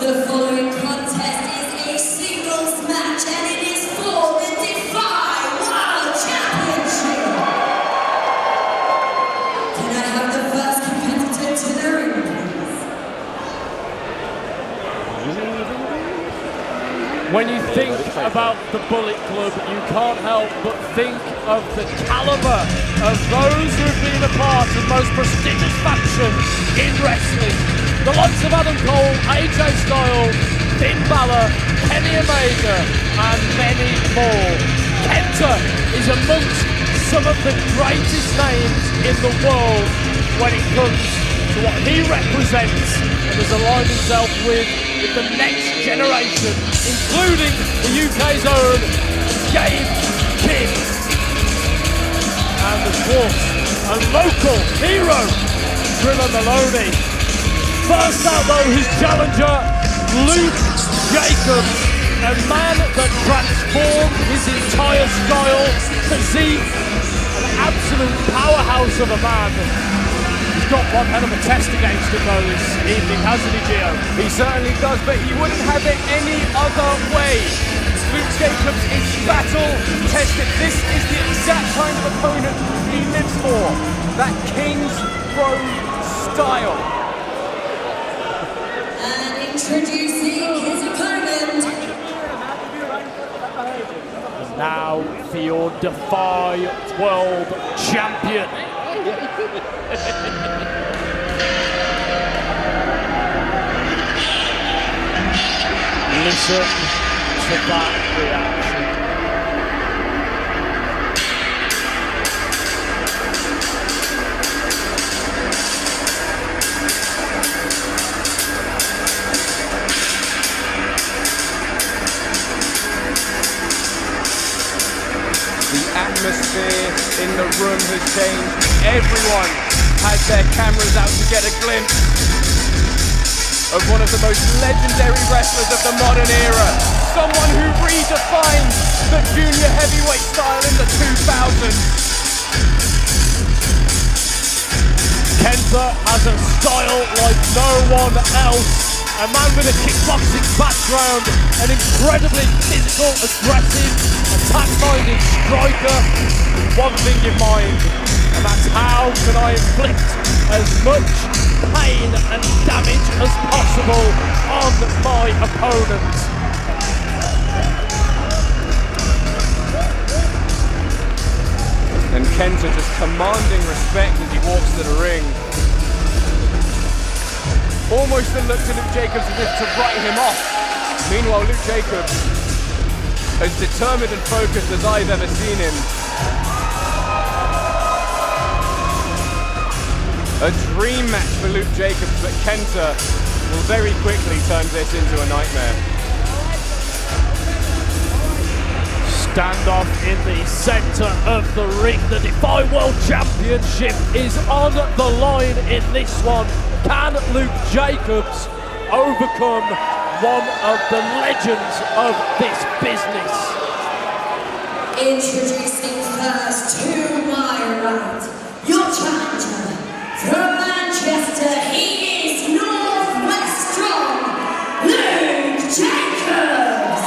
The following contest is a singles match and it is for the Defy World Championship. Can I have the first competitor to the ring, please? When you think about the Bullet Club, you can't help but think of the caliber of those who've been a part of the most prestigious factions in wrestling. The likes of Adam Cole, AJ Styles, Finn Balor, Kenny Omega, and many more. Kenta is amongst some of the greatest names in the world when it comes to what he represents and has aligned himself with the next generation, including the UK's own Gabe King. And of course, a local hero, Driller Maloney. First out though, his challenger, Luke Jacobs, a man that transformed his entire style, physique, an absolute powerhouse of a man. He's got one hell of a test against him though this evening, hasn't he, Gio? He certainly does, but he wouldn't have it any other way. Luke Jacobs is battle tested. This is the exact kind of opponent he lives for. That King's Road style. And introducing his opponent. And now for your Defy World Champion. Listen to that reaction. The atmosphere in the room has changed. Everyone has their cameras out to get a glimpse of one of the most legendary wrestlers of the modern era. Someone who redefined the junior heavyweight style in the 2000s. Kenta has a style like no one else. A man with a kickboxing background, an incredibly physical, aggressive, attack-minded striker. One thing in mind, and that's how can I inflict as much pain and damage as possible on my opponent. And Kenta just commanding respect as he walks to the ring. Almost a look to Luke Jacobs as if to write him off. Meanwhile, Luke Jacobs, as determined and focused as I've ever seen him. A dream match for Luke Jacobs, but Kenta will very quickly turn this into a nightmare. Standoff in the center of the ring. The Defy World Championship is on the line in this one. Can Luke Jacobs overcome one of the legends of this business? Introducing first to my right, your challenger from Manchester, he is Northwest Strong, Luke Jacobs.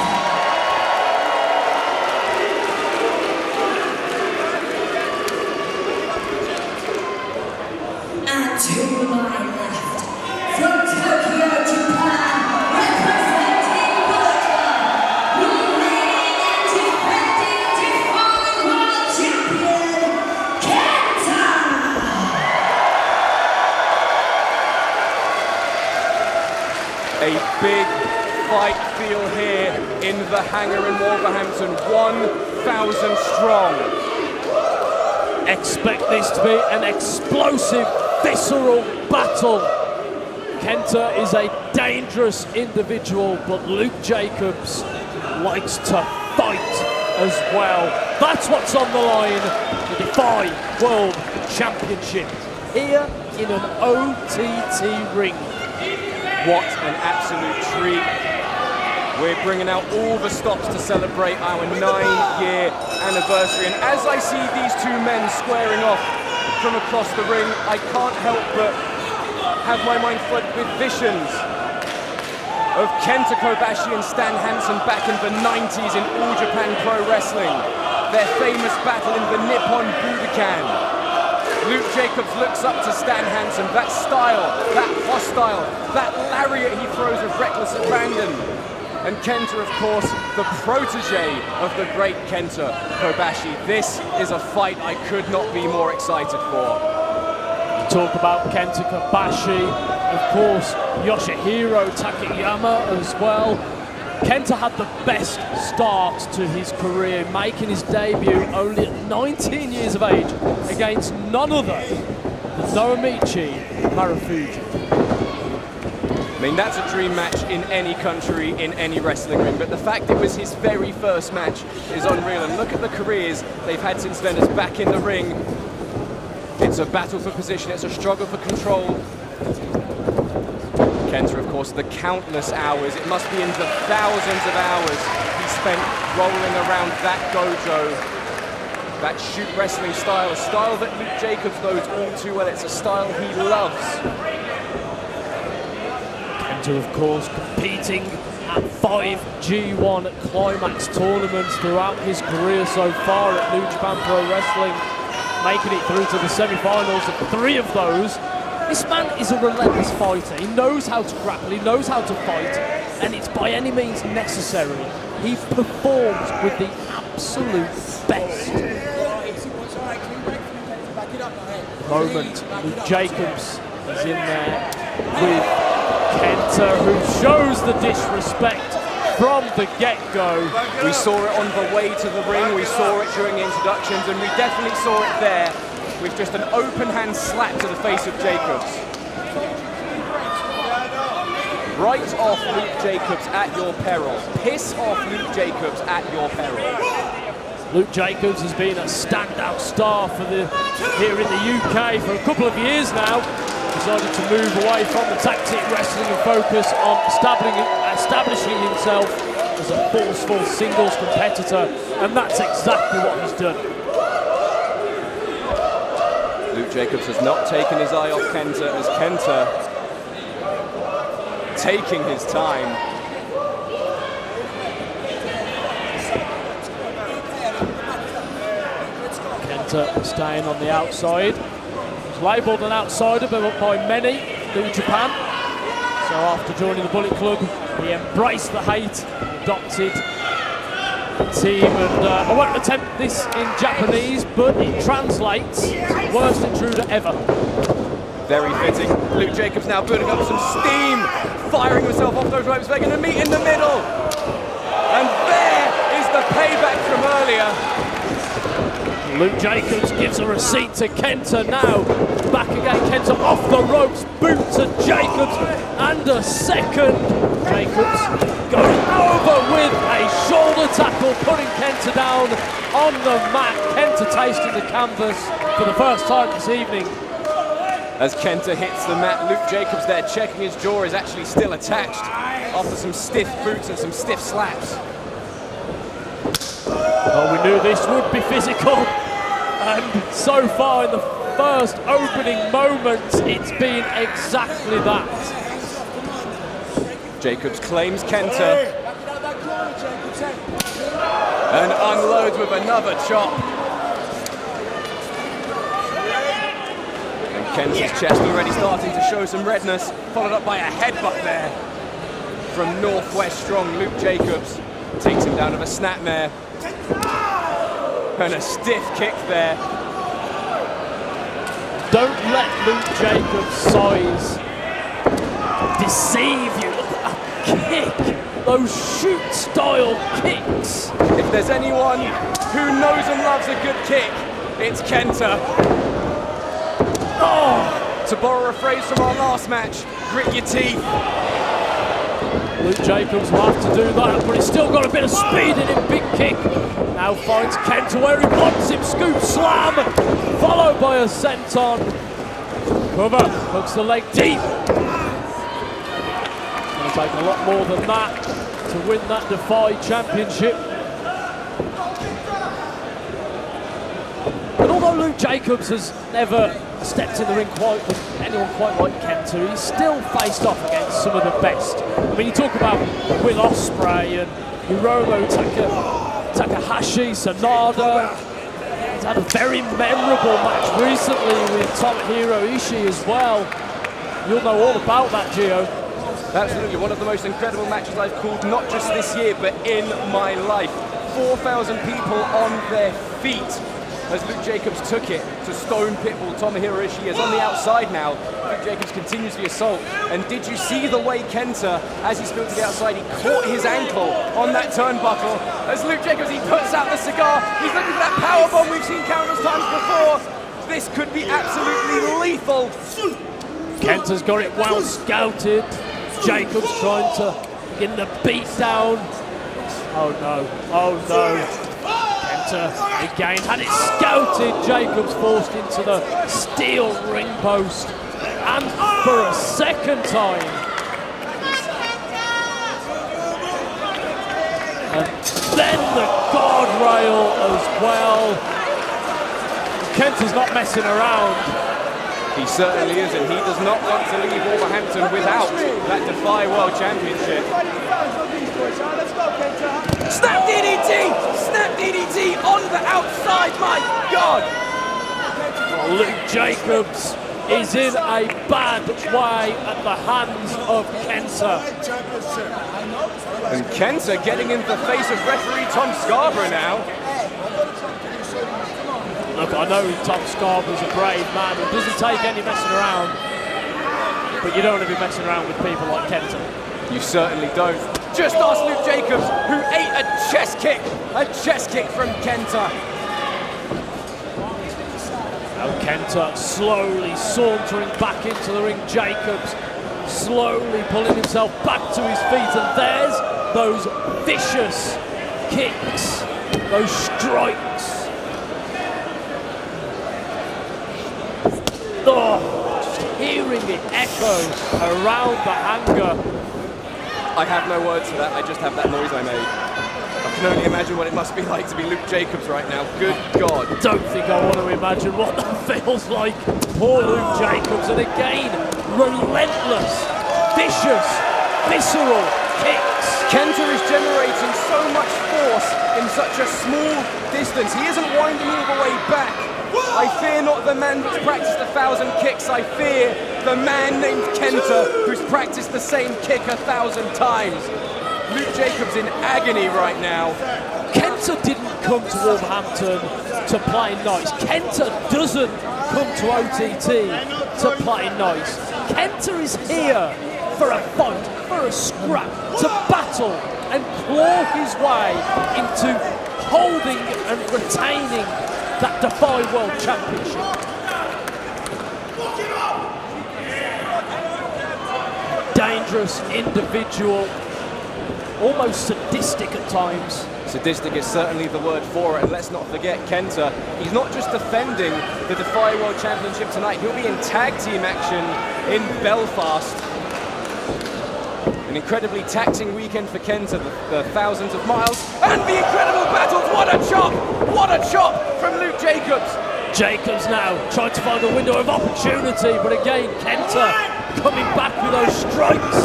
And to my left, from Tokyo, Japan, representing Bullet Club, your reigning and defending Defy World Champion, Kenta. A big fight feel here in the hangar in Wolverhampton, 1,000 strong. Expect this to be an explosive, visceral battle. Kenta is a dangerous individual, but Luke Jacobs likes to fight as well. That's what's on the line. The Defy World Championship here in an OTT ring. What an absolute treat. We're bringing out all the stops to celebrate our 9-year anniversary. And as I see these two men squaring off from across the ring, I can't help but have my mind flooded with visions of Kenta Kobashi and Stan Hansen back in the 90s in All Japan Pro Wrestling. Their famous battle in the Nippon Budokan. Luke Jacobs looks up to Stan Hansen. That style, that hostile, that lariat he throws with reckless abandon. And Kenta, of course, the protege of the great Kenta Kobashi. This is a fight I could not be more excited for. Talk about Kenta Kobashi, of course, Yoshihiro Takayama as well. Kenta had the best start to his career, making his debut only at 19 years of age against none other than Naomichi Marufuji. I mean, that's a dream match in any country, in any wrestling ring, but the fact it was his very first match is unreal. And look at the careers they've had since then as back in the ring. It's a battle for position, it's a struggle for control. Kenta, of course, the countless hours, it must be in the thousands of hours he spent rolling around that dojo, that shoot wrestling style, a style that Luke Jacobs knows all too well. It's a style he loves. Kenta, of course, competing at 5 G1 Climax tournaments throughout his career so far at New Japan Pro Wrestling, making it through to the semi-finals of 3 of those. This man is a relentless fighter. He knows how to grapple, he knows how to fight, and it's by any means necessary. He performs with the absolute best. Moment, Luke Jacobs is in there with Kenta, who shows the disrespect from the get-go. We saw it on the way to the ring, we saw it during the introductions, and we definitely saw it there with just an open hand slap to the face of Jacobs. Right off Luke Jacobs at your peril. Piss off Luke Jacobs at your peril. Luke Jacobs has been a standout star for here in the UK for a couple of years now. Decided to move away from the tactic wrestling and focus on establishing himself as a forceful singles competitor, and that's exactly what he's done. Luke Jacobs has not taken his eye off Kenta, as Kenta taking his time. Kenta staying on the outside. He's labelled an outsider by many in Japan. So after joining the Bullet Club, he embraced the hate, adopted the team, and I won't attempt this in Japanese, but it translates to the worst intruder ever. Very fitting. Luke Jacobs now building up some steam, firing himself off those ropes. They're going to meet in the middle. And there is the payback from earlier. Luke Jacobs gives a receipt to Kenta now. Back again, Kenta off the ropes, boot to Jacobs, and a second. Jacobs going over with a shoulder tackle, putting Kenta down on the mat. Kenta tasting the canvas for the first time this evening. As Kenta hits the mat, Luke Jacobs there checking his jaw is actually still attached after some stiff boots and some stiff slaps. Well, we knew this would be physical, and so far in the first opening moments, it's been exactly that. Jacobs claims Kenta and unloads with another chop. And Kenta's chest already starting to show some redness, followed up by a headbutt there from Northwest Strong. Luke Jacobs takes him down with a snapmare and a stiff kick there. Don't let Luke Jacobs' size deceive you. Look at that kick, those shoot-style kicks. If there's anyone who knows and loves a good kick, it's Kenta. Oh, to borrow a phrase from our last match, grit your teeth. Luke Jacobs will have to do that, but he's still got a bit of speed in him. Big kick. Now finds Kenta where he wants him. Scoop slam, followed by a senton. Cover, hooks the leg deep. Going to take a lot more than that to win that Defy championship. And although Luke Jacobs has never stepped in the ring quite with anyone quite like Kenta. He's still faced off against some of the best. I mean, you talk about Will Ospreay and Hiromu Takahashi, Sanada. He's had a very memorable match recently with Tomohiro Ishii as well. You'll know all about that, Gio. Absolutely, one of the most incredible matches I've called, not just this year, but in my life. 4,000 people on their feet as Luke Jacobs took it to Stone Pitbull. Tomohiro Ishii is on the outside now. Luke Jacobs continues the assault. And did you see the way Kenta, as he spilled to the outside, he caught his ankle on that turnbuckle? As Luke Jacobs, he puts out the cigar. He's looking for that powerbomb we've seen countless times before. This could be absolutely lethal. Kenta's got it well scouted. Jacobs trying to begin the beat down. Oh no, oh no. Kenta again had it scouted. Jacobs forced into the steel ring post. And for a second time. And then the guardrail as well. Kenta's not messing around. He certainly isn't. He does not want to leave Wolverhampton without that Defy World Championship. Snap DDT! Snap DDT on the outside, my God! Well, Luke Jacobs is in a bad way at the hands of Kenta. And Kenta getting in the face of referee Tom Scarborough now. Look, I know Tom Scarborough's a brave man who doesn't take any messing around, but you don't want to be messing around with people like Kenta. You certainly don't. Just ask Luke Jacobs, who ate a chest kick from Kenta. Now Kenta slowly sauntering back into the ring. Jacobs slowly pulling himself back to his feet, and there's those vicious kicks, those strikes. Oh, just hearing it echo around the hangar. I have no words for that, I just have that noise I made. I can only imagine what it must be like to be Luke Jacobs right now. Good God. Don't think I want to imagine what that feels like. Poor Luke Jacobs, and again, relentless, vicious, visceral kicks. Kenta is generating so much force in such a small distance. He isn't winding all the way back. I fear not the man who's practiced 1,000 kicks. I fear the man named Kenta who's practiced the same kick 1,000 times. Luke Jacobs in agony right now. Kenta didn't come to Wolverhampton to play nice. Kenta doesn't come to OTT to play nice. Kenta is here for a fight, for a scrap, to battle and claw his way into holding and retaining that Defy World Championship. Dangerous individual, almost sadistic at times. Sadistic is certainly the word for it, and let's not forget Kenta. He's not just defending the Defy World Championship tonight, he'll be in tag team action in Belfast. An incredibly taxing weekend for Kenta, the thousands of miles, and the incredible battles. What a chop! What a chop from Luke Jacobs! Jacobs now trying to find a window of opportunity, but again, Kenta coming back with those strikes.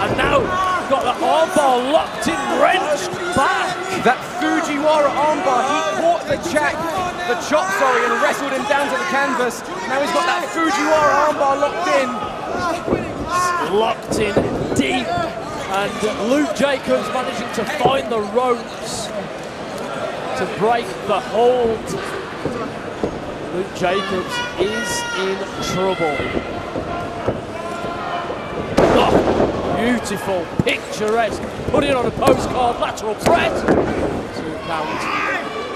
And now got the armbar locked in, wrenched back. That Fujiwara armbar, he caught the chop, and wrestled him down to the canvas. Now he's got that Fujiwara armbar locked in. Locked in deep, and Luke Jacobs managing to find the ropes to break the hold. Luke Jacobs is in trouble. Oh, beautiful, picturesque, put it on a postcard, lateral press. 2 count.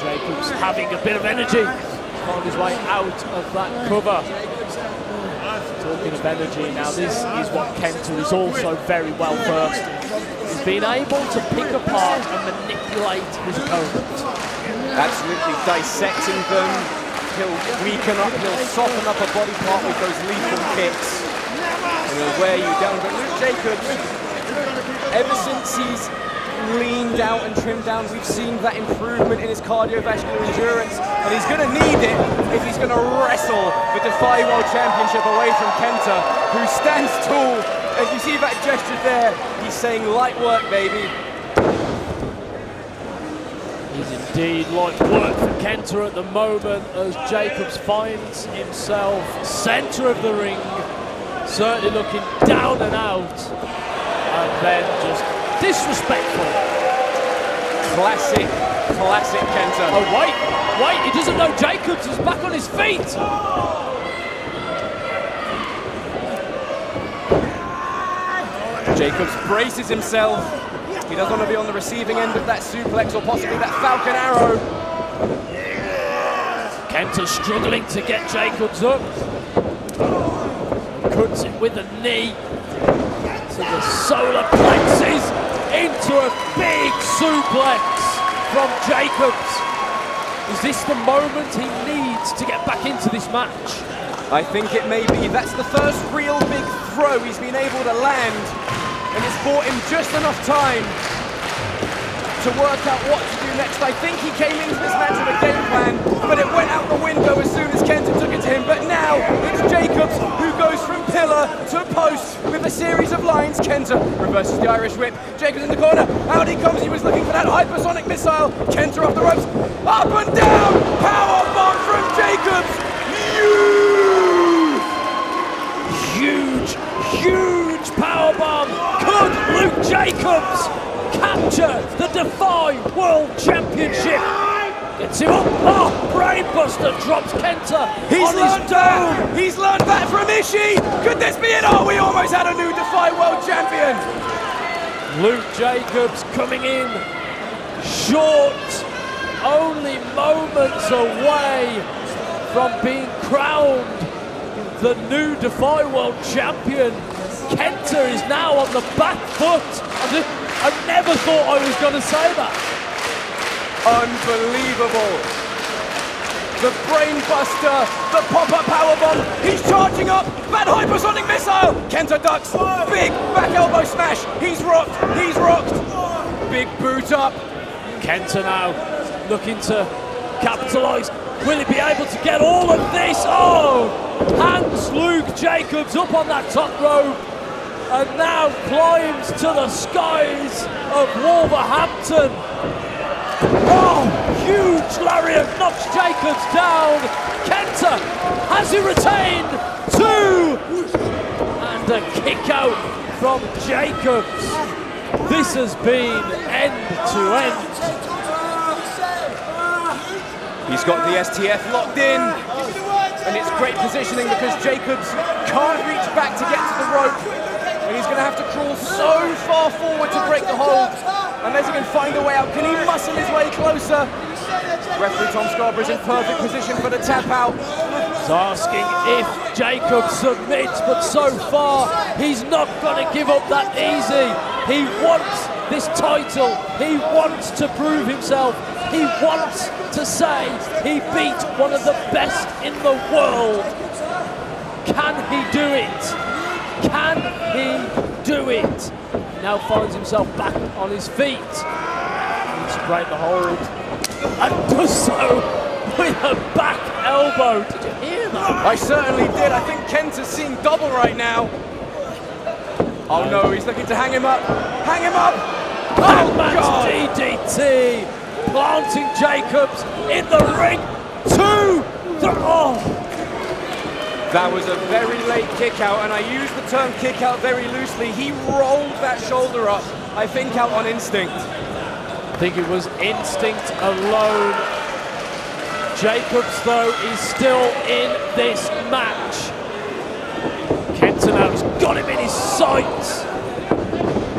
Jacobs having a bit of energy, found his way out of that cover. Talking of energy now, this is what Kenta is also very well versed in. He's been able to pick apart and manipulate his opponent. Absolutely dissecting them. He'll weaken up, he'll soften up a body part with those lethal kicks. And he'll wear you down. But Luke Jacobs, ever since he's leaned out and trimmed down. We've seen that improvement in his cardiovascular endurance, and he's going to need it if he's going to wrestle the Defy World Championship away from Kenta, who stands tall. As you see that gesture there, he's saying light work, baby. He's indeed light work for Kenta at the moment as Jacobs finds himself centre of the ring, certainly looking down and out, and then just disrespectful. Classic Kenta. Oh, wait, he doesn't know Jacobs is back on his feet. Jacobs braces himself. He doesn't want to be on the receiving end of that suplex or possibly that Falcon Arrow. Kenta struggling to get Jacobs up. Cuts it with a knee to the solar plexus into a big suplex from Jacobs. Is this the moment he needs to get back into this match? I think it may be. That's the first real big throw he's been able to land, and it's bought him just enough time to work out what to do next. I think he came into this match with a game plan, but it went out the window as soon as Kenta took it to him. But now it's Jacobs who goes from pillar to post with a series of lines. Kenta reverses the Irish whip. Jacobs in the corner. Out he comes. He was looking for that hypersonic missile. Kenta off the ropes. Up and down. Power bomb from Jacobs. Huge power bomb. Could Luke Jacobs capture the Defy World Championship? Gets him up. Oh, brainbuster drops Kenta on his dome. He's learned that from Ishii. Could this be it? Oh, we almost had a new Defy World Champion. Luke Jacobs coming in short, only moments away from being crowned the new Defy World Champion. Kenta is now on the back foot. I never thought I was going to say that. Unbelievable. The brainbuster, the pop-up powerbomb. He's charging up. That hypersonic missile. Kenta ducks. Big back elbow smash. He's rocked. Big boot up. Kenta now looking to capitalise. Will he be able to get all of this? Oh! Hands Luke Jacobs up on that top rope and now climbs to the skies of Wolverhampton. Oh, huge lariat knocks Jacobs down. Kenta, has he retained? Two! And a kick out from Jacobs. This has been end to end. He's got the STF locked in, and it's great positioning because Jacobs can't reach back to get to the rope, and he's going to have to crawl so far forward to break the hold, unless he can find a way out. Can he muscle his way closer? Referee Tom Scarborough's in perfect position for the tap out. He's asking if Jacobs submits, but so far he's not going to give up that easy. He wants this title, he wants to prove himself, he wants to say he beat one of the best in the world. Can he do it? Can he do it? Now finds himself back on his feet. Needs to break the hold and does so with a back elbow. Did you hear that? I certainly did. I think Kenta's seeing double right now. Oh no, he's looking to hang him up. Hang him up! Oh God! DDT, planting Jacobs in the ring. That was a very late kick out, and I use the term kick out very loosely. He rolled that shoulder up, I think out on instinct. I think it was instinct alone. Jacobs, though, is still in this match. Kenta now has got him in his sights.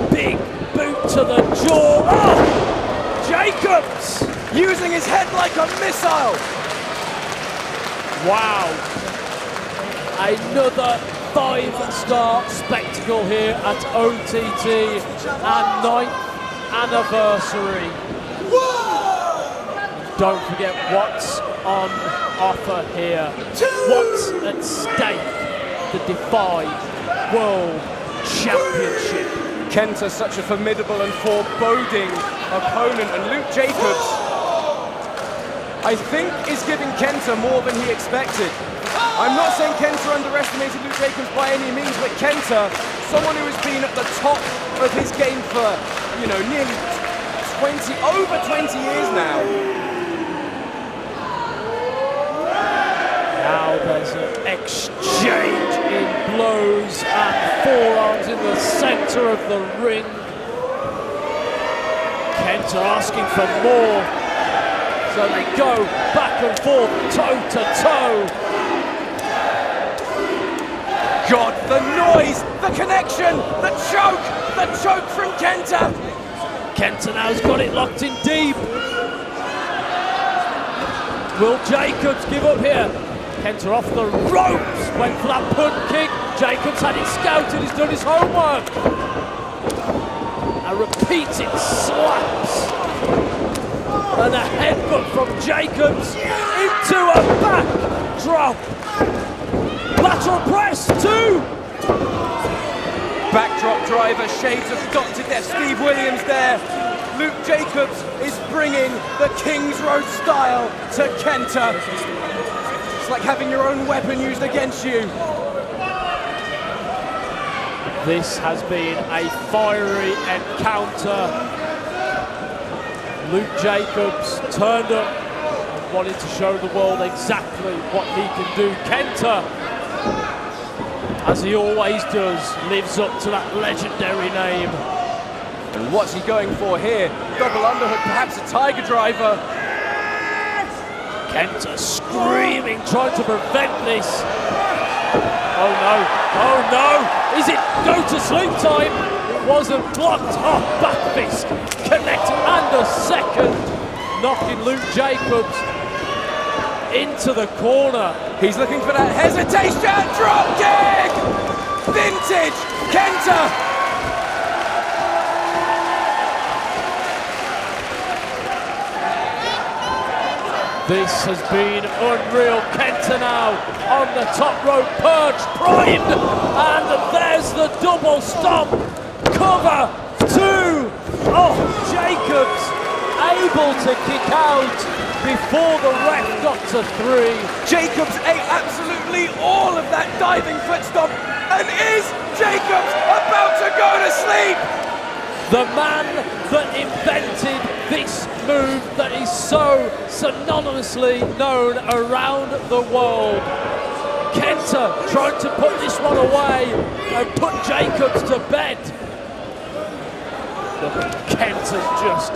Big boot to the jaw. Oh! Jacobs! Using his head like a missile. Wow. Another 5-star spectacle here at OTT, our 9th anniversary. Don't forget what's on offer here. What's at stake? The Defy World Championship. Kenta, such a formidable and foreboding opponent, and Luke Jacobs, I think, is giving Kenta more than he expected. I'm not saying Kenta underestimated Luke Jacobs by any means, but Kenta, someone who has been at the top of his game for, you know, nearly over 20 years now. Now there's an exchange in blows and forearms in the center of the ring. Kenta asking for more. So they go back and forth, toe to toe. God, the noise, the connection, the choke from Kenta. Kenta now's got it locked in deep. Will Jacobs give up here? Kenta off the ropes, went for that punt kick. Jacobs had it scouted, he's done his homework. And repeated slaps. And a headbutt from Jacobs into a backdrop. Lateral press, 2. Backdrop driver, shades of Dr. Death, Steve Williams there. Luke Jacobs is bringing the King's Road style to Kenta. It's like having your own weapon used against you. This has been a fiery encounter. Luke Jacobs turned up and wanted to show the world exactly what he can do. Kenta, as he always does, lives up to that legendary name. And what's he going for here? Double underhook, perhaps a tiger driver. Kenta screaming, trying to prevent this. Oh no, oh no, is it go to sleep time? It wasn't blocked, oh, back fist, connect, and a second, knocking Luke Jacobs into the corner. He's looking for that hesitation, drop kick! Vintage Kenta! This has been unreal. Kenta now on the top rope, perched, primed, and there's the double stomp. Cover 2. Oh, Jacobs able to kick out before the ref got to 3. Jacobs ate absolutely all of that diving foot stomp, and is Jacobs about to go to sleep? The man that invented this move that is so synonymously known around the world. Kenta trying to put this one away and put Jacobs to bed. But Kenta's just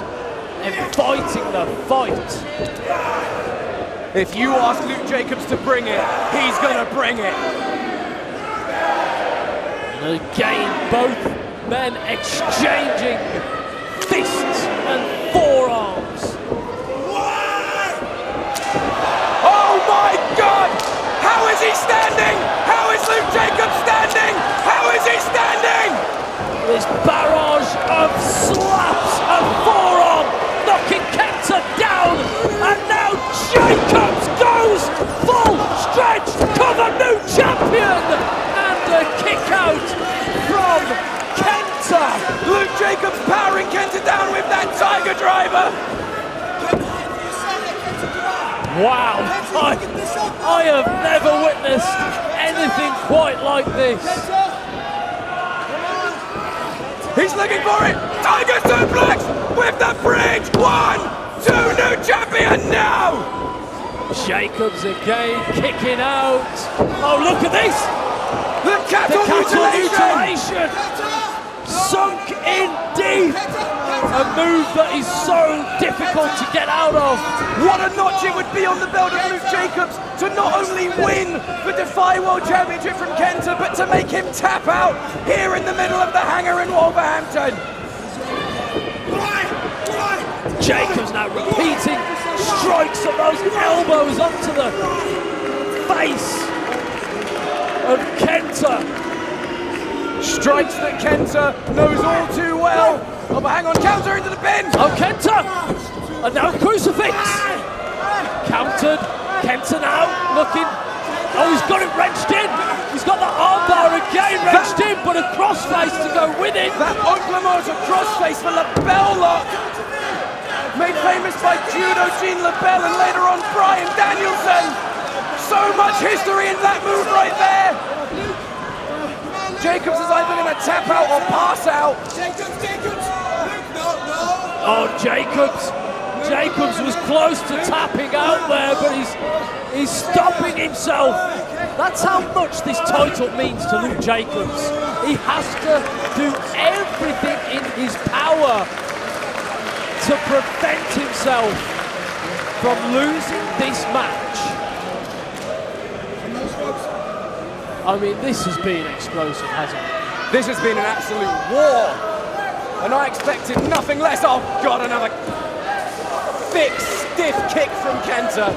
inviting the fight. If you ask Luke Jacobs to bring it, he's gonna bring it. And again, both men exchanging fists and forearms. Oh my God! How is he standing? How is Luke Jacobs standing? How is he standing? This barrage of slaps and forearm knocking Kenta down, and now Jacobs goes full stretch, cover, new champion, and a kick out from Kenta. Luke Jacobs powering Kenta down with that tiger driver. Wow, I have never witnessed anything quite like this. He's looking for it. Tiger suplex with the bridge. 1, 2, new champion now. Jacobs again kicking out. Oh, look at this. The cattle mutilation. Sunk in deep. A move that is so difficult to get out of. What a notch it would be on the belt of Luke Jacobs to not only win the Defy World Championship from Kenta, but to make him tap out here in the middle of the hangar in Wolverhampton. Jacobs now repeating strikes of those elbows onto the face of Kenta. Strikes that Kenta knows all too well. Oh, but hang on, counter into the pin. Oh, Kenta! And now crucifix. Countered. Kenta now looking. Oh, he's got it wrenched in. He's got the armbar again, wrenched in, but a crossface to go with it. That Oklahoma crossface for LaBelle lock. Made famous by Judo Gene LaBelle and later on Brian Danielson. So much history in that move right there. JACOBS is either going to tap out or pass out. Oh, JACOBS was close to tapping out there, but he's stopping himself. That's how much this title means to Luke JACOBS. He has to do everything in his power to prevent himself from losing this match. I mean, this has been explosive, hasn't it? This has been an absolute war. And I expected nothing less. Oh God, another thick, stiff kick from Kenta.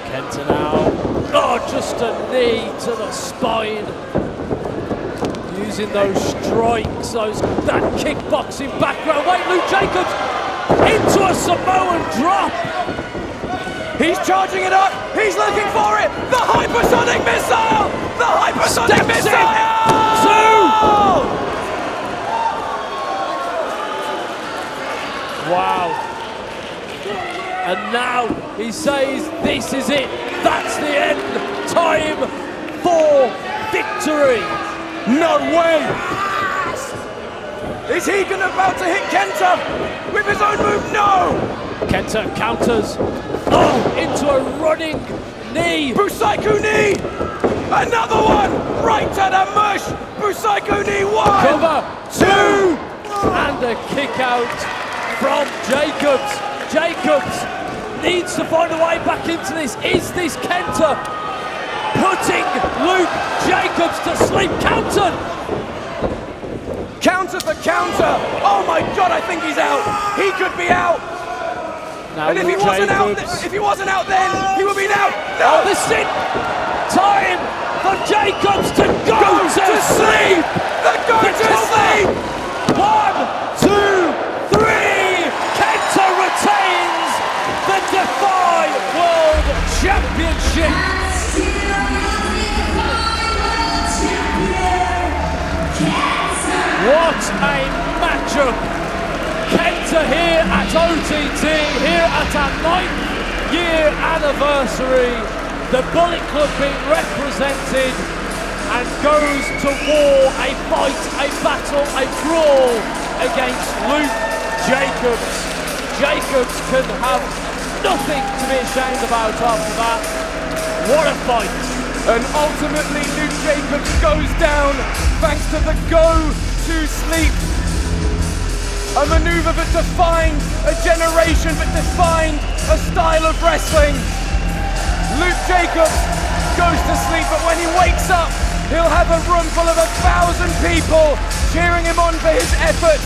Kenta now. Oh, just a knee to the spine. Using those strikes, that kickboxing background. Wait, Luke JACOBS into a Samoan drop. He's charging it up. He's looking for it. The hypersonic missile. The hypersonic missile. Wow. And now he says this is it. That's the end. Time for victory. No way. Is he about to hit Kenta with his own move? No. Kenta counters. Oh, into a running knee. Busaiku knee. Another one. Right to the mush. Busaiku knee. One. Cover. Two. And a kick out from JACOBS. JACOBS needs to find a way back into this. Is this Kenta putting Luke JACOBS to sleep? Counter! Counter for counter. Oh my God, I think he's out. He could be out. Now and if he wasn't out then, he would be out. No. Oh, this is it. Time for JACOBS to go to sleep. Go to sleep. 1, 2, 3. Kenta retains the Defy World Championship. What a matchup! Kenta here at OTT, here at our 9th year anniversary. The Bullet Club being represented and goes to war, a fight, a battle, a brawl against Luke JACOBS. JACOBS can have nothing to be ashamed about after that. What a fight! And ultimately Luke JACOBS goes down thanks to the go-to sleep. A maneuver that defined a generation, that defined a style of wrestling. Luke JACOBS goes to sleep, but when he wakes up, he'll have a room full of 1,000 people cheering him on for his efforts.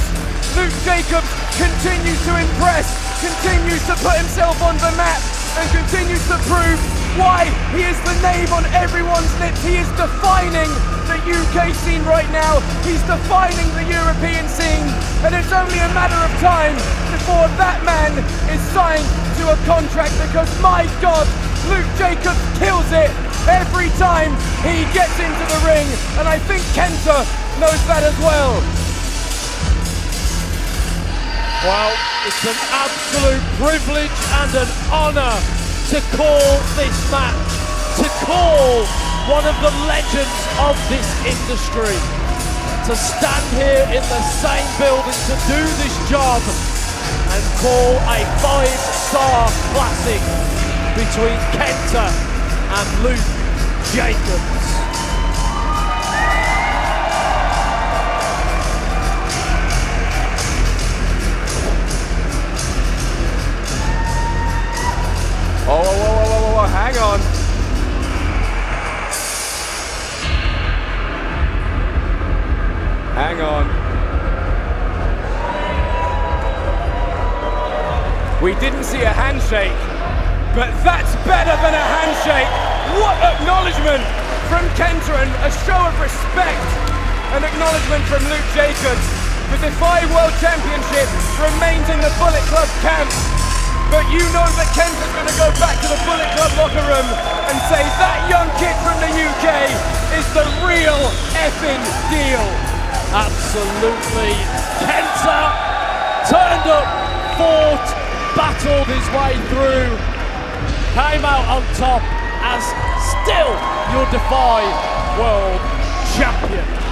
Luke JACOBS continues to impress, continues to put himself on the map, and continues to prove why he is the name on everyone's lips. He is defining the UK scene right now. He's defining the European scene. And it's only a matter of time before that man is signed to a contract, because my God, Luke JACOBS kills it every time he gets into the ring. And I think Kenta knows that as well. Well, it's an absolute privilege and an honour to call this match, to call one of the legends of this industry, to stand here in the same building to do this job and call a 5-star classic between Kenta and Luke JACOBS. Oh, hang on. Hang on. We didn't see a handshake, but that's better than a handshake. What acknowledgement from Kenta, and a show of respect. An acknowledgement from Luke JACOBS. The Defy World Championship remains in the Bullet Club camp. but you know that Kenta's going to go back to the Bullet Club locker room and say that young kid from the UK is the real effing deal. Absolutely. Kenta turned up, fought, battled his way through, came out on top as still your Defy World Champion.